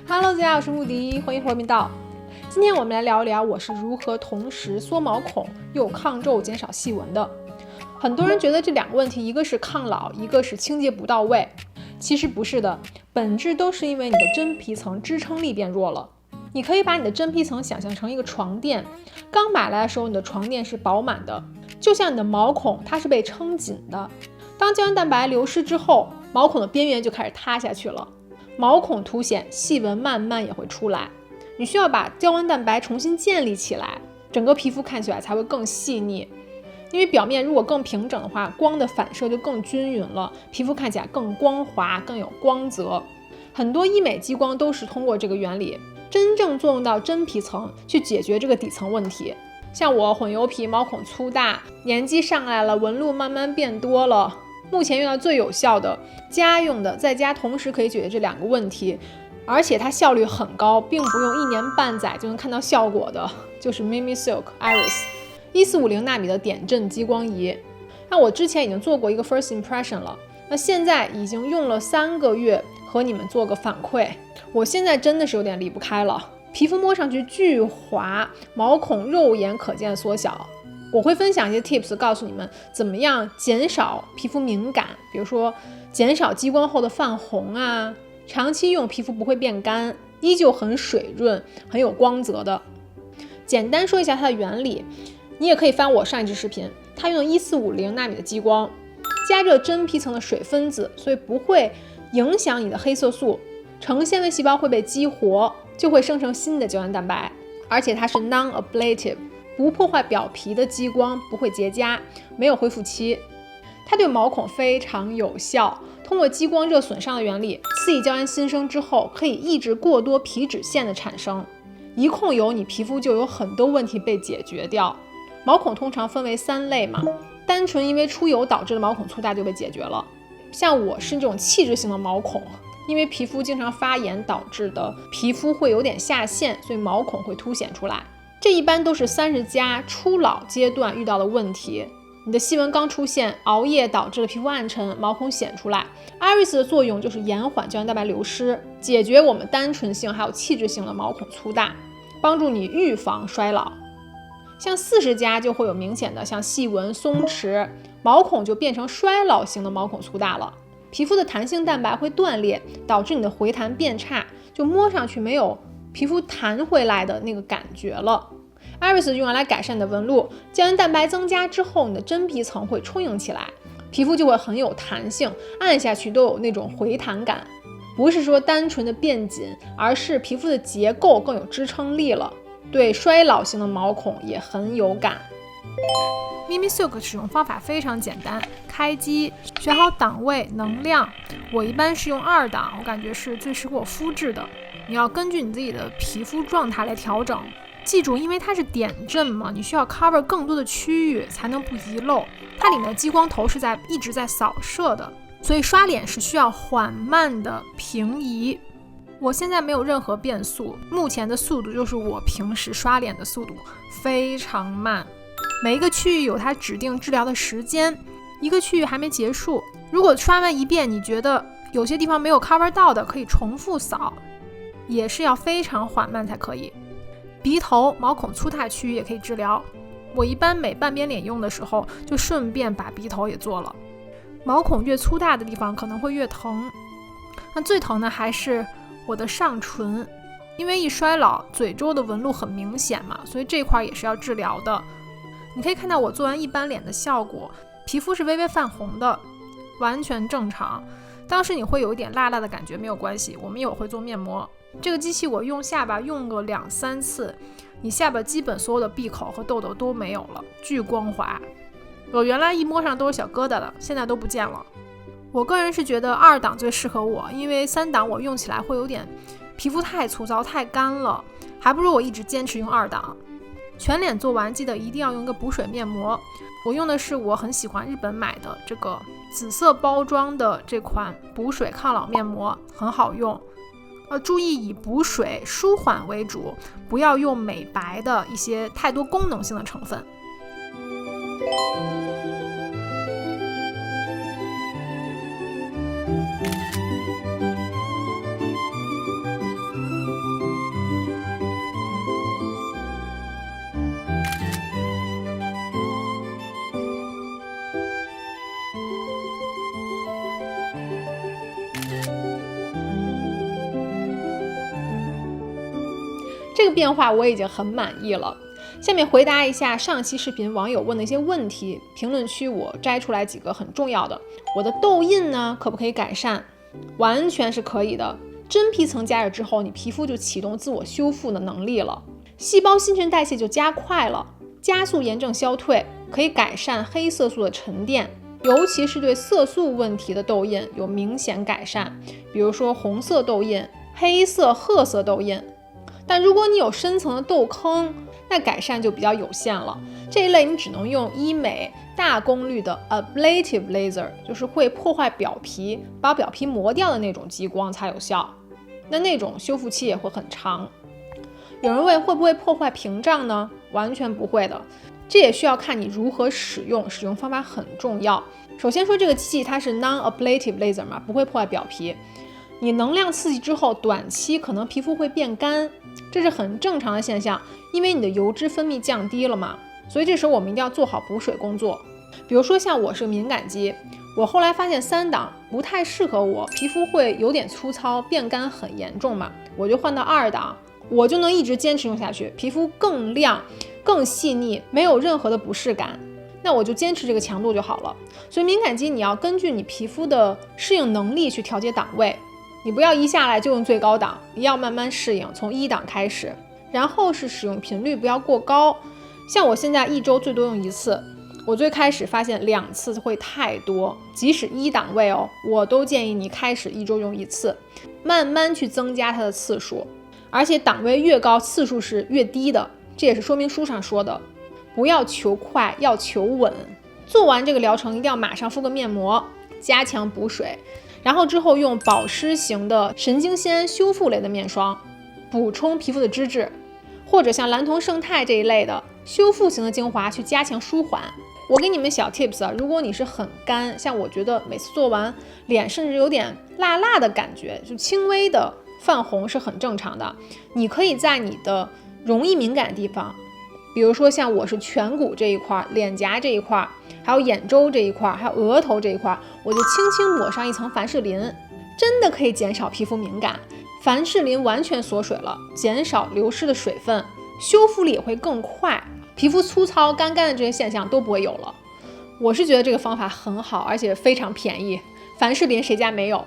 Hello， 大家好，我是穆迪，欢迎回频道。今天我们来聊一聊我是如何同时缩毛孔又抗皱减少细纹的。很多人觉得这两个问题，一个是抗老，一个是清洁不到位。其实不是的，本质都是因为你的真皮层支撑力变弱了。你可以把你的真皮层想象成一个床垫，刚买来的时候，你的床垫是饱满的，就像你的毛孔，它是被撑紧的。当胶原蛋白流失之后，毛孔的边缘就开始塌下去了，毛孔凸显，细纹慢慢也会出来。你需要把胶原蛋白重新建立起来，整个皮肤看起来才会更细腻。因为表面如果更平整的话，光的反射就更均匀了，皮肤看起来更光滑，更有光泽。很多医美激光都是通过这个原理，真正作用到真皮层去解决这个底层问题。像我混油皮，毛孔粗大，年纪上来了，纹路慢慢变多了。目前用到最有效的家用的，在家同时可以解决这两个问题，而且它效率很高，并不用1年半载就能看到效果的，就是 Mimi Silk Iris 1450纳米的点阵激光仪。那我之前已经做过一个 first impression 了，那现在已经用了3个月，和你们做个反馈。我现在真的是有点离不开了，皮肤摸上去巨滑，毛孔肉眼可见缩小。我会分享一些 tips 告诉你们怎么样减少皮肤敏感，比如说减少激光后的泛红啊，长期用皮肤不会变干，依旧很水润，很有光泽的。简单说一下它的原理，你也可以翻我上一支视频，它用1450纳米的激光加热真皮层的水分子，所以不会影响你的黑色素，成纤维细胞会被激活，就会生成新的胶原蛋白，而且它是 non-ablative， 不破坏表皮的激光，不会结痂，没有恢复期。它对毛孔非常有效，通过激光热损伤的原理，刺激胶原新生之后，可以抑制过多皮脂腺的产生。一控油，你皮肤就有很多问题被解决掉。毛孔通常分为3类嘛，单纯因为出油导致的毛孔粗大就被解决了。像我是这种器质性的毛孔，因为皮肤经常发炎导致的皮肤会有点下陷，所以毛孔会凸显出来。这一般都是30+初老阶段遇到的问题。你的细纹刚出现，熬夜导致了皮肤暗沉，毛孔显出来。Iris 的作用就是延缓胶原蛋白流失，解决我们单纯性还有器质性的毛孔粗大，帮助你预防衰老。像40+就会有明显的像细纹松弛，毛孔就变成衰老型的毛孔粗大了。皮肤的弹性蛋白会断裂，导致你的回弹变差，就摸上去没有皮肤弹回来的那个感觉了。Iris 用来改善你的纹路，胶原蛋白增加之后，你的真皮层会充盈起来，皮肤就会很有弹性，按下去都有那种回弹感。不是说单纯的变紧，而是皮肤的结构更有支撑力了，对衰老型的毛孔也很有感。Mimi Silk 使用方法非常简单，开机选好档位能量，我一般是用2档，我感觉是最适合我肤质的。你要根据你自己的皮肤状态来调整。记住，因为它是点阵嘛，你需要 cover 更多的区域才能不遗漏。它里面的激光头是一直在扫射的，所以刷脸是需要缓慢的平移。我现在没有任何变速，目前的速度就是我平时刷脸的速度，非常慢。每一个区域有它指定治疗的时间，一个区域还没结束。如果刷完一遍你觉得有些地方没有 cover 到的，可以重复扫，也是要非常缓慢才可以。鼻头毛孔粗大区域也可以治疗，我一般每半边脸用的时候就顺便把鼻头也做了。毛孔越粗大的地方可能会越疼，那最疼的还是我的上唇，因为一衰老嘴周的纹路很明显嘛，所以这块也是要治疗的。你可以看到我做完一般脸的效果，皮肤是微微泛红的，完全正常。当时你会有一点辣辣的感觉，没有关系，我们也会做面膜。这个机器我用下巴用个2-3次，你下巴基本所有的闭口和痘痘都没有了，巨光滑。我原来一摸上都是小疙瘩的，现在都不见了。我个人是觉得2档最适合我，因为3档我用起来会有点皮肤太粗糙太干了，还不如我一直坚持用2档。全脸做完记得一定要用一个补水面膜，我用的是我很喜欢日本买的这个紫色包装的这款补水抗老面膜，很好用。注意以补水舒缓为主，不要用美白的一些太多功能性的成分。这个变化我已经很满意了。下面回答一下上期视频网友问的一些问题，评论区我摘出来几个很重要的。我的痘印呢，可不可以改善？完全是可以的。真皮层加热之后，你皮肤就启动自我修复的能力了，细胞新陈代谢就加快了，加速炎症消退，可以改善黑色素的沉淀，尤其是对色素问题的痘印有明显改善，比如说红色痘印、黑色、褐色痘印。但如果你有深层的痘坑，那改善就比较有限了。这一类你只能用医美大功率的 ablative laser， 就是会破坏表皮，把表皮磨掉的那种激光才有效。那种修复期也会很长。有人问会不会破坏屏障呢？完全不会的，这也需要看你如何使用，使用方法很重要。首先说这个机器它是 non-ablative laser 嘛，不会破坏表皮。你能量刺激之后，短期可能皮肤会变干，这是很正常的现象，因为你的油脂分泌降低了嘛，所以这时候我们一定要做好补水工作。比如说像我是敏感肌，我后来发现3档不太适合我，皮肤会有点粗糙，变干很严重嘛，我就换到2档，我就能一直坚持用下去，皮肤更亮、更细腻，没有任何的不适感。那我就坚持这个强度就好了。所以敏感肌你要根据你皮肤的适应能力去调节档位。你不要一下来就用最高档，你要慢慢适应，从1档开始，然后是使用频率不要过高。像我现在1周最多用1次，我最开始发现2次会太多，即使1档位哦，我都建议你开始1周用1次，慢慢去增加它的次数，而且档位越高，次数是越低的，这也是说明书上说的，不要求快，要求稳。做完这个疗程一定要马上敷个面膜，加强补水。然后之后用保湿型的神经酰修复类的面霜补充皮肤的脂质，或者像蓝铜胜肽这一类的修复型的精华去加强舒缓。我给你们小 tips 啊，如果你是很干，像我觉得每次做完脸甚至有点辣辣的感觉，就轻微的泛红是很正常的，你可以在你的容易敏感的地方，比如说像我是颧骨这一块、脸颊这一块，还有眼周这一块，还有额头这一块，我就轻轻抹上一层凡士林，真的可以减少皮肤敏感。凡士林完全锁水了，减少流失的水分，修复力也会更快，皮肤粗糙、干干的这些现象都不会有了。我是觉得这个方法很好，而且非常便宜。凡士林谁家没有？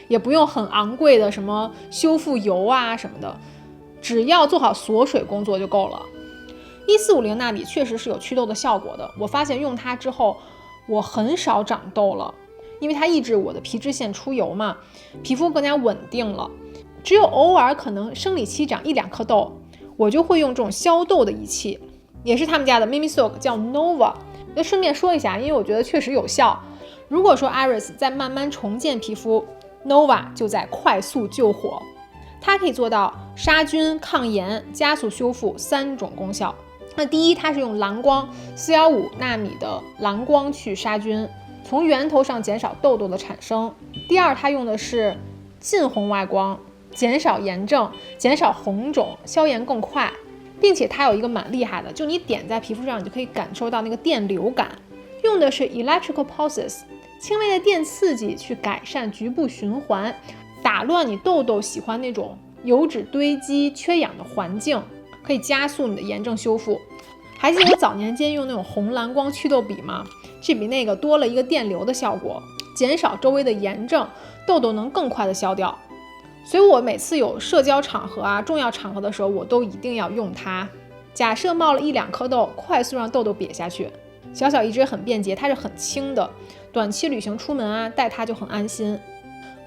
也不用很昂贵的什么修复油啊什么的，只要做好锁水工作就够了。1450纳米确实是有祛痘的效果的，我发现用它之后我很少长痘了，因为它抑制我的皮脂腺出油嘛，皮肤更加稳定了。只有偶尔可能生理期长1-2颗痘，我就会用这种消痘的仪器，也是他们家的 Mimi Silk 叫 Nova。 就顺便说一下，因为我觉得确实有效。如果说 Iris 在慢慢重建皮肤， Nova 就在快速救火，它可以做到杀菌、抗炎、加速修复3种功效。那第一，它是用蓝光415纳米的蓝光去杀菌，从源头上减少痘痘的产生。第二，它用的是近红外光，减少炎症，减少红肿，消炎更快，并且它有一个蛮厉害的，就你点在皮肤上，你就可以感受到那个电流感。用的是 electrical pulses， 轻微的电刺激去改善局部循环，打乱你痘痘喜欢那种油脂堆积、缺氧的环境，可以加速你的炎症修复。还记得我早年间用那种红蓝光祛痘笔吗？这比那个多了一个电流的效果，减少周围的炎症，痘痘能更快的消掉。所以我每次有社交场合啊、重要场合的时候，我都一定要用它。假设冒了1-2颗痘，快速让痘痘瘪下去。小小一支很便捷，它是很轻的，短期旅行出门啊，带它就很安心。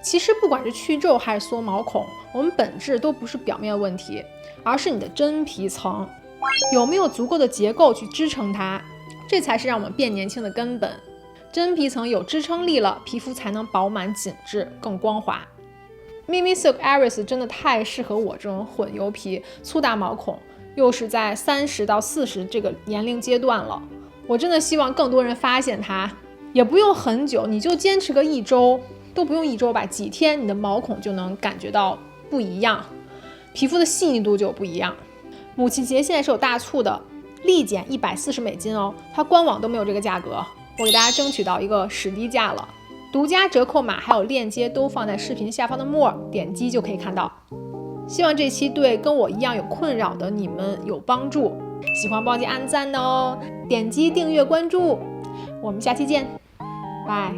其实不管是去皱还是缩毛孔，我们本质都不是表面问题，而是你的真皮层有没有足够的结构去支撑它，这才是让我们变年轻的根本。真皮层有支撑力了，皮肤才能饱满紧致，更光滑。Mimi Silk Iris 真的太适合我这种混油皮、粗大毛孔，又是在30到40这个年龄阶段了。我真的希望更多人发现它，也不用很久，你就坚持个1周，都不用1周吧，几天你的毛孔就能感觉到不一样，皮肤的细腻度就不一样。母亲节现在是有大促的，立减$140哦，它官网都没有这个价格，我给大家争取到一个史低价了。独家折扣码还有链接都放在视频下方的 More， 点击就可以看到。希望这期对跟我一样有困扰的你们有帮助。喜欢帮我按赞哦，点击订阅关注，我们下期见，拜。